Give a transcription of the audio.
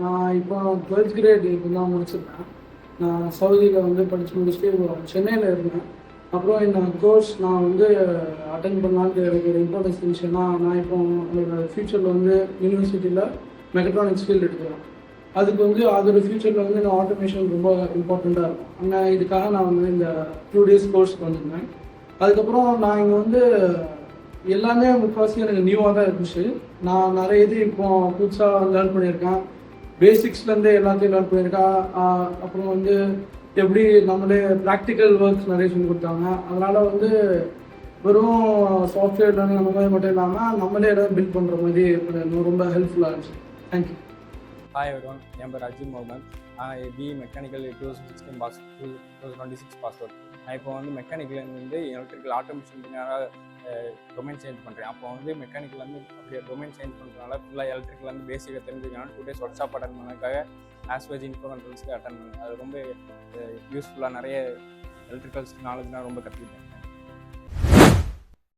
நான் இப்போ 12th great இப்போ தான் முடிச்சிருக்கேன். நான் சவுதியில் வந்து படித்து முடிச்சுட்டு இப்போ சென்னையில் இருக்கேன். அப்புறம் இந்த கோர்ஸ் நான் வந்து அட்டன் பண்ணலான்ட்டு எனக்கு ஒரு இம்பார்ட்டன்ஸ் இருந்துச்சுன்னா, நான் இப்போ என்னோட ஃப்யூச்சரில் வந்து யூனிவர்சிட்டியில் மெக்கட்ரானிக்ஸ் ஃபீல்டு எடுக்கிறேன். அதுக்கு வந்து அதோட ஃப்யூச்சரில் வந்து இந்த ஆட்டோமேஷன் ரொம்ப இம்பார்ட்டண்ட்டாக இருக்கும். ஆனால் இதுக்காக நான் வந்து இந்த 2 days கோர்ஸ்க்கு வந்திருந்தேன். அதுக்கப்புறம் நான் இங்கே வந்து எல்லாமே முக்கால்வாசி எனக்கு நியூவாக தான் இருந்துச்சு. நான் நிறைய இது இப்போ புதுசாக லேர்ன் பண்ணியிருக்கேன். பேசிக்ஸ்லேருந்து எல்லாத்தையும் லேர்ன் பண்ணியிருக்கேன். அப்புறம் வந்து எப்படி நம்மளே ப்ராக்டிக்கல் ஒர்க்ஸ் நிறைய சொல்லி கொடுத்தாங்க. அதனால் வந்து வெறும் சாஃப்ட்வேர் லேர்னிங் அந்த மாதிரி மட்டும் இல்லாமல் நம்மளே ஏதாவது பில்ட் பண்ணுற மாதிரி ரொம்ப ஹெல்ப்ஃபுல்லாக இருந்துச்சு. Thank you. Hi everyone, I am Rajib Mohammed. I am BE Mechanical 2026 pass out. நான் இப்போ வந்து மெக்கானிக்கல்லேருந்து எலக்ட்ரிக்கல் ஆட்டோமேஷன் டொமைன் சேஞ்ச் பண்ணுறேன். அப்போ வந்து மெக்கானிக்கல்லேருந்து அப்படியே டொமைன் சேஞ்ச் பண்ணுறதுனால ஃபுல்லாக எலக்ட்ரிக்கல்லேருந்து பேசிக்காக தெரிஞ்சுக்கணும். 2 days ஒர்க் ஷாப் அட்டன் பண்ணதுக்காக ஆஸ்வெஜ் இன்ஃபோ கண்ட்ரோல்ஸ்க்கு அட்டன் பண்ணேன். அது ரொம்ப யூஸ்ஃபுல்லாக நிறைய எலக்ட்ரிக்கல்ஸ் நாலேஜ்லாம் ரொம்ப கற்றுக்கிட்டேன்.